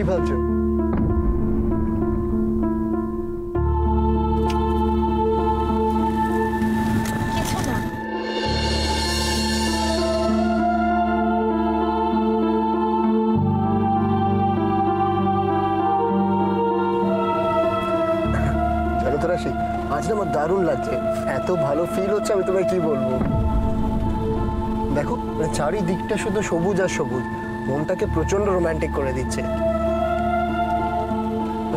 কি ভাবছো? কিছু না। জানো তো রাশি, আজ না আমার দারুণ লাগছে, এত ভালো ফিল হচ্ছে, আমি তোমায় কি বলবো। দেখো চারিদিকটা শুধু সবুজ আর সবুজ, মনটাকে প্রচন্ড রোমান্টিক করে দিচ্ছে।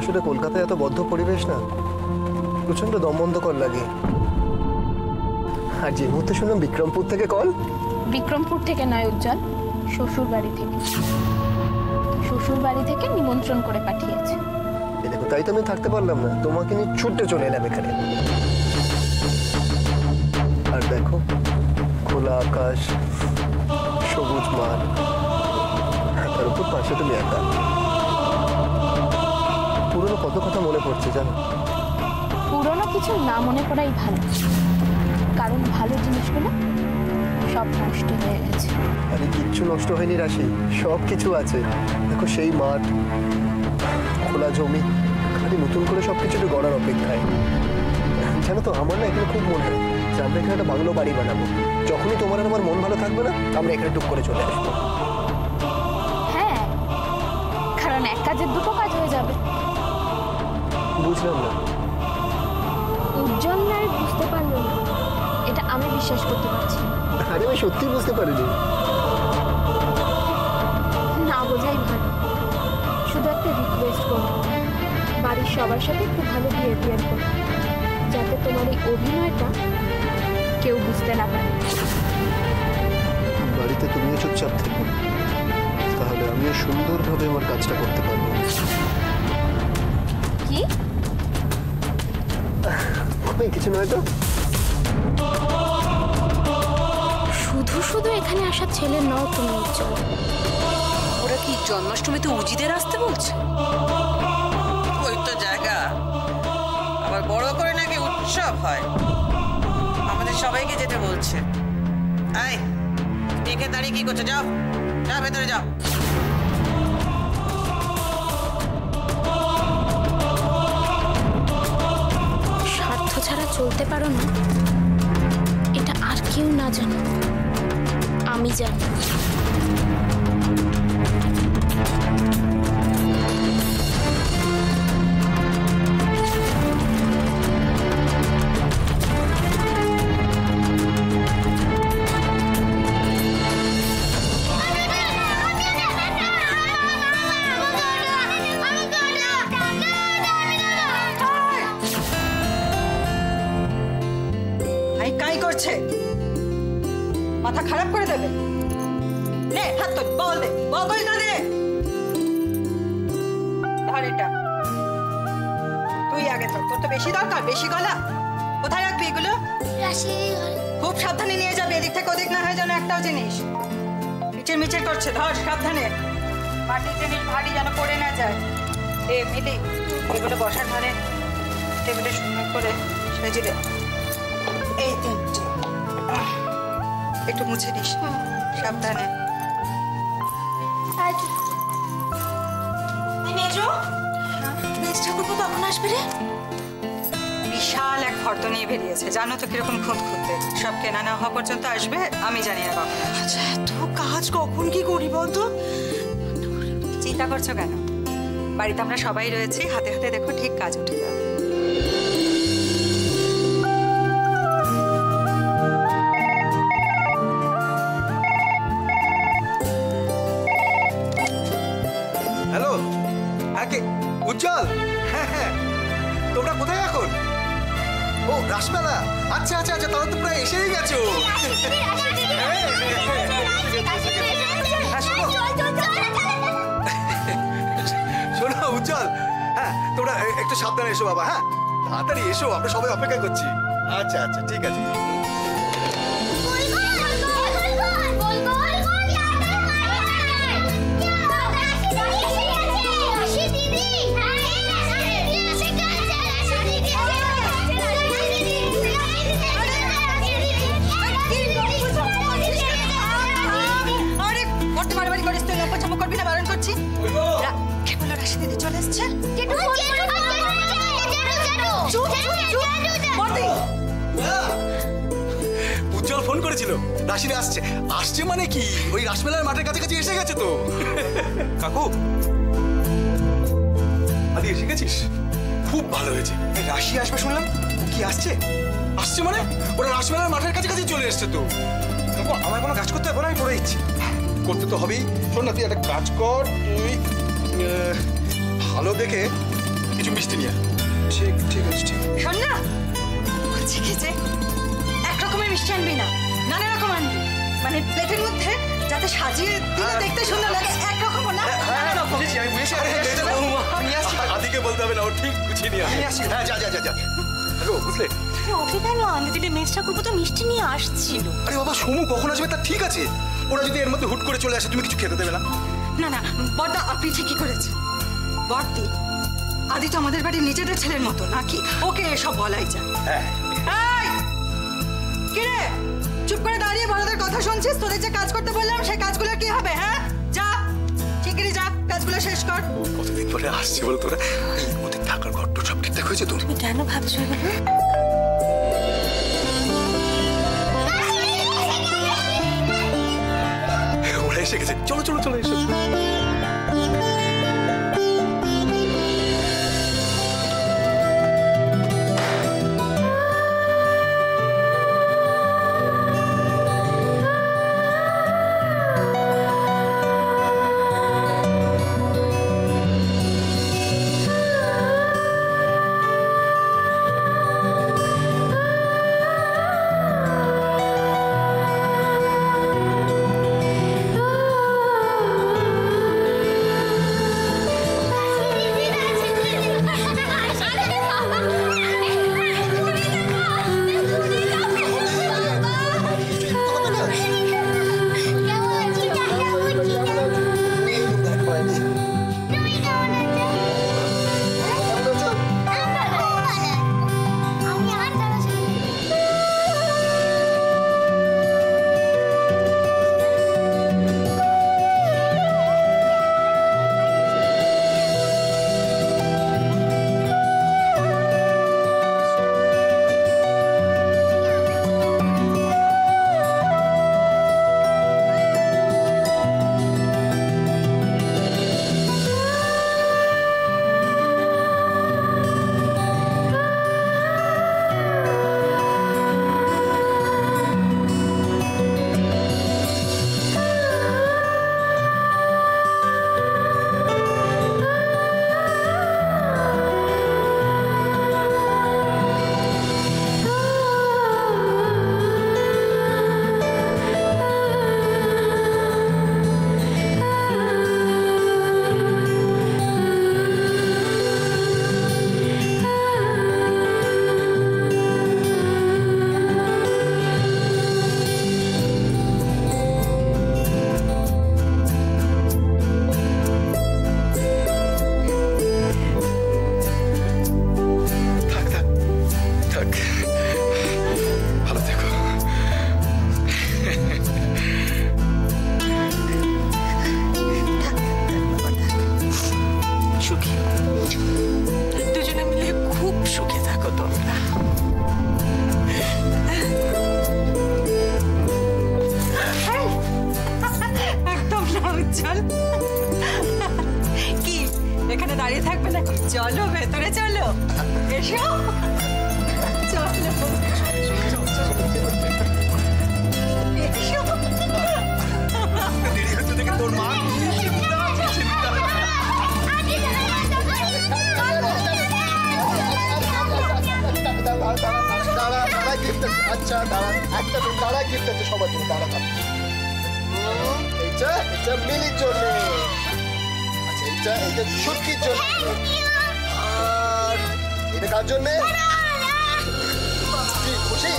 আসলে কলকাতায় এত বদ্ধ পরিবেশ না, প্রচন্ড দমবন্ধকর লাগে। আর যে মুহূর্তে শুনলাম বিক্রমপুর থেকে কল। বিক্রমপুর থেকে নয় উজ্জ্বল, শ্বশুর বাড়ি থেকে। শ্বশুর বাড়ি থেকে নিমন্ত্রণ করে পাঠিয়েছে। দেখো তাই তো আমি থাকতে পারলাম না, তোমাকে নিয়ে ছুটে চলে এলাম এখানে। আর দেখো খোলা আকাশ, সবুজ মাঠ, তার উপর পাশে তুমি একা। পুরনো কত কথা মনে পড়ছে জানো। পুরনো কিছু না মনে করাই ভালো, কারণ ভালো জিনিসগুলো সব নষ্ট হয়ে গেছে। আরে কিচ্ছু নষ্ট হয়নি রাশি, সব কিছু আছে। দেখো সেই মাঠ, খোলা জমি, খালি নতুন করে সবকিছু একটু গড়ার অপেক্ষায়। জানো তো আমার না এখানে খুব মনে হয় যে আমরা এখানে একটা বাংলো বাড়ি বানাবো। যখনই তোমার আর আমার মন ভালো থাকবে না, আমরা এখানে টুক করে চলে আসবো। হ্যাঁ, কারণ এক কাজের দুটো কাজ হয়ে যাবে। বুঝলাম না। উজ্জ্বল না বুঝতে পারলো না, এটা আমি বিশ্বাস করতে পারছি। আরে আমি সত্যি বুঝতে পারিনি। না বোঝাই ভালো। শুধু একটা রিকোয়েস্ট করবো, বাড়ির সবার সাথে একটু ভালো বিহেভিয়ার করো, যাতে তোমার এই অভিনয়টা কেউ বুঝতে না পারে। বাড়িতে তুমিও চুপচাপ থেকো, তাহলে আমিও সুন্দরভাবে আমার কাজটা করতে পারবো। কি? কিছু নয় তো। শুধু শুধু এখানে আসা ছেলে নও তুমি উজ্জ্বল। ওরা কি জন্মাষ্টমীতে উজিদের আসতে বলছে? ওই তো জায়গা, আবার বড় করে নাকি উৎসব হয়, আমাদের সবাইকে যেতে বলছে। আয়, এখানে দাঁড়িয়ে কি করছো? যাও যাও, ভেতরে যাও। স্বার্থ ছাড়া চলতে পারো না, এটা আর কেউ না জানো, আমি জানি। মাথা খারাপ করে দেবে। নে হাত তো বল দে, বলটা দে। ধর এটা, তুই আগে তো, তোর তো বেশি দরকার, বেশি গলা। কোথায় রাখবি এগুলো? খুব সাবধানে নিয়ে যাবে, এদিক থেকে ওদিক না হয় যেন একটাও জিনিস। মিচের মিচের করছে, ধর সাবধানে। মাটির জিনিস ভারী যেন পড়ে না যায়। এ মিলি, এগুলো বসার ঘরে টেবিলে সুন্দর করে সাজিয়ে দে। এই তিনটে একটু মুছে দিস, সাবধানে। কখন আসবে রে? বিশাল এক ফর্দ নিয়ে বেরিয়েছে, জানো তো কিরকম খুঁত খুঁততে। সব কেনা না হওয়া পর্যন্ত আসবে, আমি জানি না কখন। আচ্ছা, এত কাজ কখন কি করি বলতো? চিন্তা করছো কেন? বাড়িতে আমরা সবাই রয়েছি, হাতে হাতে দেখো ঠিক কাজ উঠে যাবে। হ্যালো, উজ্জ্বল। হ্যাঁ হ্যাঁ, তোমরা কোথায় এখন? ও রাসমেলা, আচ্ছা আচ্ছা আচ্ছা, তাহলে তো প্রায় এসেই গেছো। শোনো উজ্জ্বল, হ্যাঁ তোমরা একটু সাবধানে এসো বাবা। হ্যাঁ তাড়াতাড়ি এসো, আমরা সবাই অপেক্ষা করছি। আচ্ছা আচ্ছা ঠিক আছে। রাশি দিদি চলে এসছে। বড়দি, উজ্জ্বল ফোন করেছিল, রাশিদা আসছে। আসছে মানে কি, ওই রাসমেলার মাঠের কাছাকাছি এসে গেছে তো। কাকু, আদি এসে গেছিস? খুব ভালো হয়েছে। রাশি আসবে শুনলাম, কি আসছে? আসছে মানে ওরা রাসমেলার মাঠের কাছাকাছি চলে এসছে তো। কাকু, আমার কোনো কাজ করতে হবে না, আমি করে দিচ্ছি। করতে তো হবেই। শোন না, তুই একটা কাজ কর, তুই ভালো দেখে কিছু মিষ্টি নিয়ে আয়। ঠিক ঠিক আছে, ঠিক আছে। শোন না, বলছি কি যে এক রকমের মিষ্টি আনবি না, নানা রকম আনবি। মানে প্লেটের মধ্যে যাতে সাজিয়ে দিলে দেখতে সুন্দর লাগে, একরকম না, নানা রকম। বুঝেছি, আমি বুঝেছি। আরে আমি আসছি, আদিকে বলতে হবে না, ও ঠিক গুছিয়ে নিয়ে আসছি। হ্যাঁ, যা যা যা যা। দেখো, বুঝলে? ওকে কেন আনতে দিলে? মেজ ঠাকুরপো তো মিষ্টি নিয়ে আসছিল। আরে বাবা, সমু কখন আসবে তা ঠিক আছে, ওরা যদি এর মধ্যে হুট করে চলে আসে তুমি কিছু খেতে দেবে না। না না বড়দা, আপনি ঠিকই করেছেন। বড়দি, আদি তো আমাদের বাড়ির নিজেদের ছেলের মতো নাকি, ওকে এসব বলাই যায়। হ্যাঁ, এই, কি রে, চুপ করে দাঁড়িয়ে বড়দের কথা শুনছিস? তোদের যে কাজ করতে বললাম সেই কাজগুলো কি হবে? হ্যাঁ, যা শিগগিরই যা, কাজগুলো শেষ কর। কতদিন পরে আসছি বল তোরা। ওদের থাকার ঘরটা সব ঠিকঠাক হয়েছে তো? তুমি কেন ভাবছো এভাবে? ওরা এসে গেছে, চলো চলো চলো, এসো। দাঁড়িয়ে থাকবে না, চলো ভেতরে চলো, এসো চলো দেরি হচ্ছে দেখে তোর মা আচ্ছা দাঁড়া, একটা তুমি দাঁড়া, গিফট আছে সবার জন্য, দাঁড়া দাঁড়া। এটা মিলির জন্য, আচ্ছা এইটা ছুটকির জন্য, আর এটা কার জন্য? কি খুশি?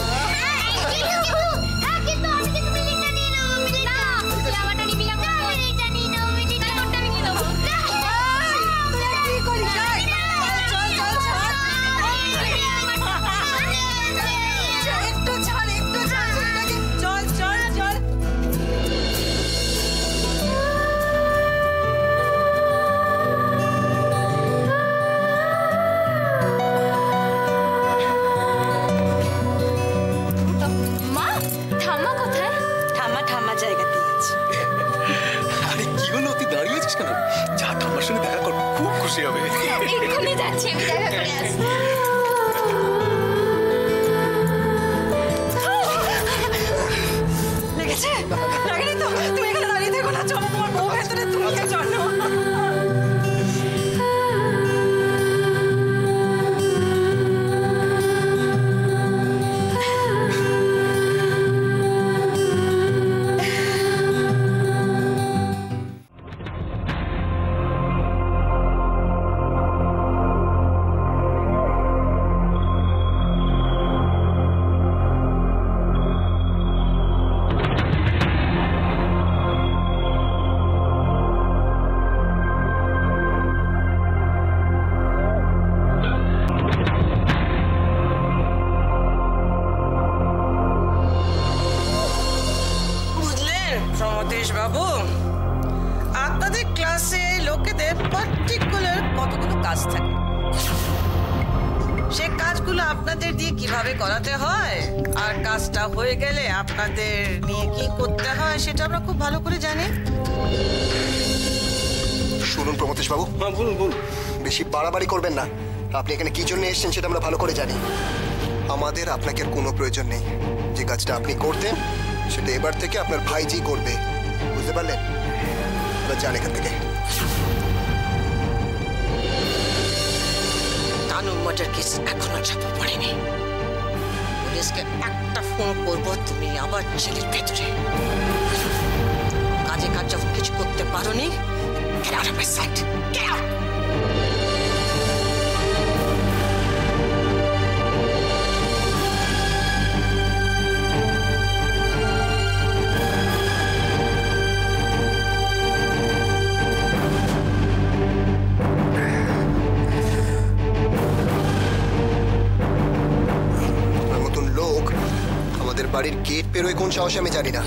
ঠাম্মা কোথায়? ঠাম্মা জায়গাতেই আছে। আরে কি হলো, তুই দাঁড়িয়ে আছিস কেন? যা ঠাম্মার সঙ্গে দেখা কর, খুব খুশি হবে। এক্ষুনি যাচ্ছি, আমি দেখা করে আসছি। লেগেছে? লাগেনি তো? তুমি এখানে দাঁড়িয়ে থেকো না, চলো তোমার বউ ভেতরে, তুমি চলো। প্রমথেশ বাবু, আপনাদের ক্লাসে লোকেদের পার্টিকুলার কতগুলো কাজ থাকে, সে কাজগুলো আপনাদের দিয়ে কিভাবে করাতে হয় আর কাজটা হয়ে গেলে আপনাদের নিয়ে কি করতে হয় সেটা আমরা খুব ভালো করে জানি। শুনুন প্রমথেশ বাবু, বলুন। বেশি বাড়াবাড়ি করবেন না। আপনি এখানে কি জন্য এসেছেন সেটা আমরা ভালো করে জানি। আমাদের আপনাকে আর কোনো প্রয়োজন নেই। যে কাজটা আপনি করতেন সেটা এবার থেকে আপনার ভাইজি করবে, বুঝতে পারলেন? এবার যান এখান থেকে। তানু মার্ডার কেস এখনো চাপা পড়েনি। পুলিশকে একটা ফোন করবো, তুমি আবার জেলের ভেতরে। কাজে কাজ যখন কিছু করতে পারোনি, get out of my sight. Get out! বাড়ির গেট পেরোয় কোন সাহসে আমি জানি না।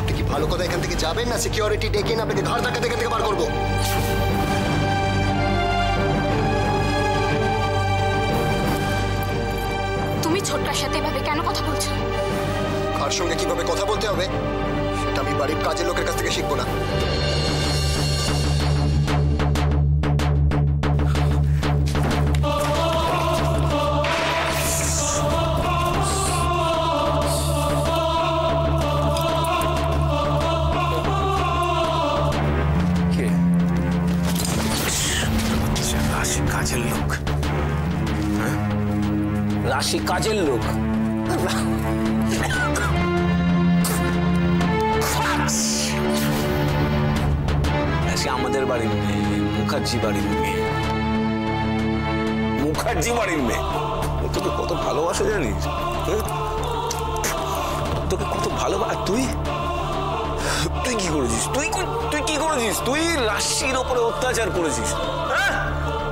আপনি কি ভালো কথা এখান থেকে যাবেন, না সিকিউরিটি ডেকে না আপনাকে ঘর ধাক্কা থেকে বার করবো? তুমি ছোট্টার সাথে এভাবে কেন কথা বলছো? কার সঙ্গে কিভাবে কথা বলতে হবে সেটা আমি বাড়ির কাজের লোকের কাছ থেকে শিখবো না। রাশি কাজের লোক। রাশি আমাদের বাড়ির মেয়ে, মুখার্জি বাড়ির মেয়ে। মুখার্জি বাড়ির মেয়ে। তোকে কত ভালোবাসে জানিস? তোকে কত ভালোবাসে। তুই তুই কি করেছিস? তুই কি করেছিস? তুই রাশির ওপরে অত্যাচার করেছিস। হ্যাঁ,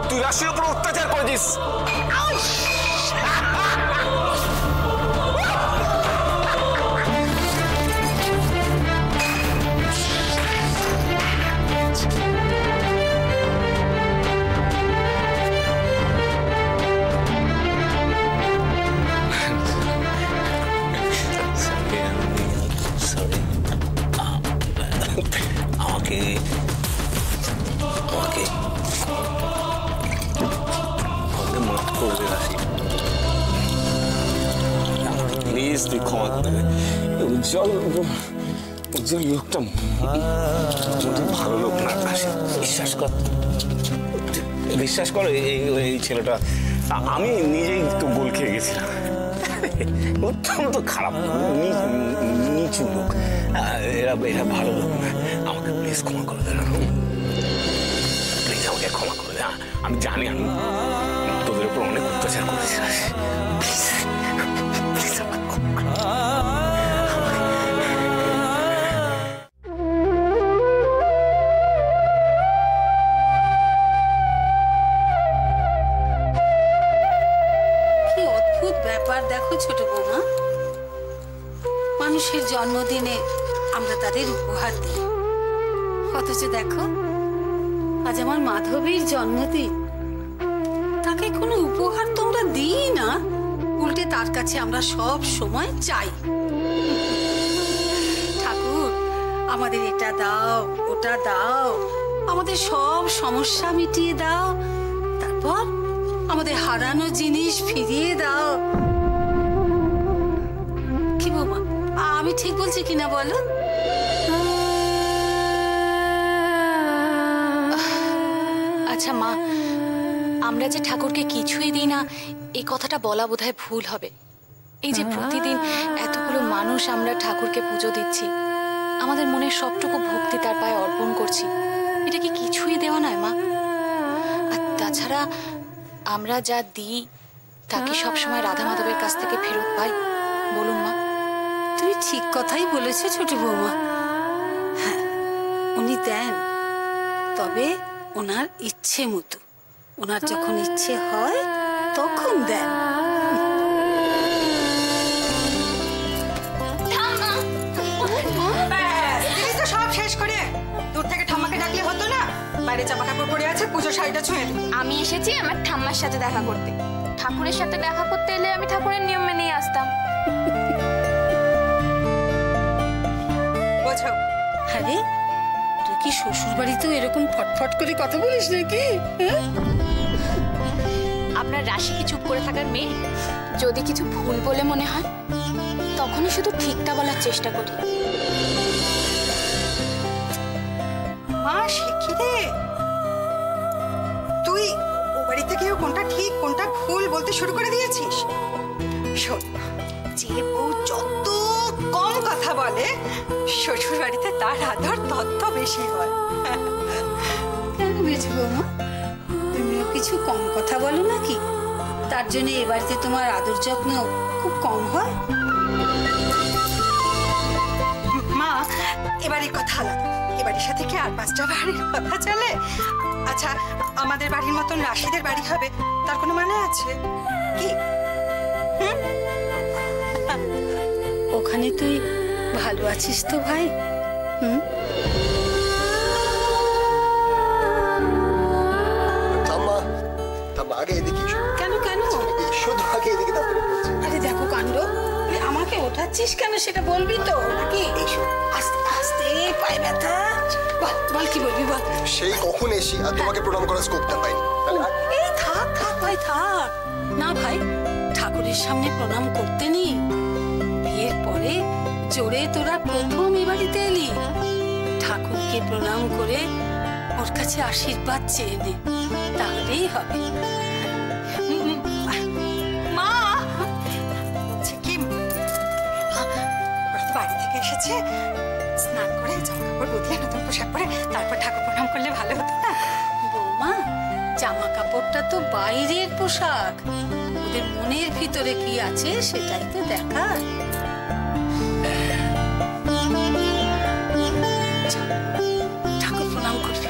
তুই রাশির ওপরে অত্যাচার করেছিস। তুই ক্ষমা করে দে। উজ্জ্বল লোকটা ভালো লোক না। বিশ্বাস কর এই ছেলেটা, আমি নিজেই তো গোল খেয়ে গেছিলাম। অত্যন্ত খারাপ নিচু লোক। এরা ভালো লোক না। আমাকে প্লিজ ক্ষমা করে দে। প্লিজ আমাকে ক্ষমা করে দে। আমি জানি আমি তোদের উপর অনেক অত্যাচার করেছি। মানুষের জন্মদিনে আমরা তাদের উপহার দিই, অথচ দেখো আজ আমার মাধবীর জন্মদিন, তাকে কোনো উপহার তোমরা দিই না, উল্টে তার কাছে আমরা সব সময় চাই। দাও, ওটা দাও, আমাদের সব সমস্যা মিটিয়ে দাও, তারপর আমাদের হারানো জিনিস ফিরিয়ে দাও। কি বৌমা, আমি ঠিক বলছি কিনা বলো? আচ্ছা মা, আমরা যে ঠাকুরকে কিছুই দিই না এই কথাটা বলা বোধহয় ভুল হবে। এই যে প্রতিদিন এতগুলো মানুষ আমরা ঠাকুরকে পুজো দিচ্ছি, আমাদের মনের সবটুকু ভক্তি তার পায়ে অর্পণ করছি, এটা কি কিছুই দেওয়া নয় মা? আর তাছাড়া আমরা যা দিই তা কি সবসময় রাধা মাধবের কাছ থেকে ফেরত পাই বলুন মা? তুমি ঠিক কথাই বলেছো ছোট বৌমা। হ্যাঁ, উনি দেন, তবে ওনার ইচ্ছে মতো। ওনার যখন ইচ্ছে হয় তখন দেন। দিদি তো সব শেষ করে দূর থেকে ঠাম্মাকে ডাকলে হতো না? বাইরে জামা কাপড় পরে আছে, পুজো শাড়িটা ছুঁয়ে দিই। আমি এসেছি আমার ঠাম্মার সাথে দেখা করতে। ঠাকুরের সাথে দেখা করতে এলে আমি ঠাকুরের নিয়ম মেনেই আসতাম। বোঝো, আরে তুই কি শ্বশুর বাড়িতেও এরকম ফটফট করে কথা বলিস নাকি? আপনার রাশি কি চুপ করে থাকার মেয়ে? যদি কিছু ভুল বলে মনে হয় তখনই শুধু ঠিকটা বলার চেষ্টা করি। মা শিখি রে, তুই ও বাড়িতে গিয়ে কোনটা ঠিক কোনটা ভুল বলতে শুরু করে দিয়েছিস। শোন, যে বউ যত কম কথা বলে শ্বশুর বাড়িতে তার আদর তত বেশি হয়। কেন বেশি বৌমা? তুমিও কিছু কম কথা বলো নাকি? তার জন্য এ বাড়িতে তোমার আদর যত্ন খুব কম হয়? মা, এবারের কথা আলাদা। এবারের সাথে কি আর 5টা বাড়ির কথা চলে? আচ্ছা, আমাদের বাড়ির মতন রাশিদের বাড়ি হবে তার কোনো মানে আছে কি? ওখানে তুই ভালো আছিস তো ভাই? ঠাম্মা, ঠাম্মা আগে এদিকে এসো। কেন কেন? এসো তো আগে এদিকে, তারপরে বলছি। আরে দেখো কাণ্ড, তুই আমাকে ওঠাচ্ছিস কেন সেটা বলবি তো নাকি? এসো। আস্তে আস্তে, পায়ে ব্যথা। বল বল, কি বলবি বল। সেই কখন এসি আর তোমাকে প্রণাম করার স্কোপটা পাইনি। এই থাক থাক ভাই থাক। না ভাই, ঠাকুরের সামনে প্রণাম করতে নি। বিয়ের পরে জোরে তোরা প্রথম এ বাড়িতে এলি। ঠাকুরকে প্রণাম করে ওর কাছে আশীর্বাদ চেয়ে নে, তাহলেই হবে। মা বলছে কি, ওরা তো বাড়ি থেকে এসেছে, স্নান করে জামা কাপড় বদলে নতুন পোশাক পরে তারপর ঠাকুর প্রণাম করলে ভালো হতো না? বৌমা, জামা কাপড়টা তো বাইরের পোশাক, ওদের মনের ভিতরে কি আছে সেটাই তো দেখা। ঠাকুর প্রণাম করবে।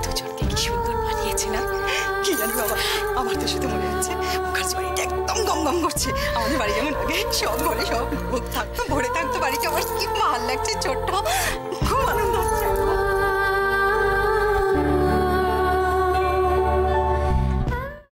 দুজনকে কি সুন্দর মানিয়েছে না? কি জানি বাবা, আমার তো শুধু মনে হচ্ছে মুখার্জি বাড়িটা একদম গম গম করছে। আমাদের বাড়ি যেমন আগে সব ঘরে সব লোক থাকতো, ভরে থাকতো বাড়িতে, আমার কি ভালো লাগছে। ছোট্ট, খুব আনন্দ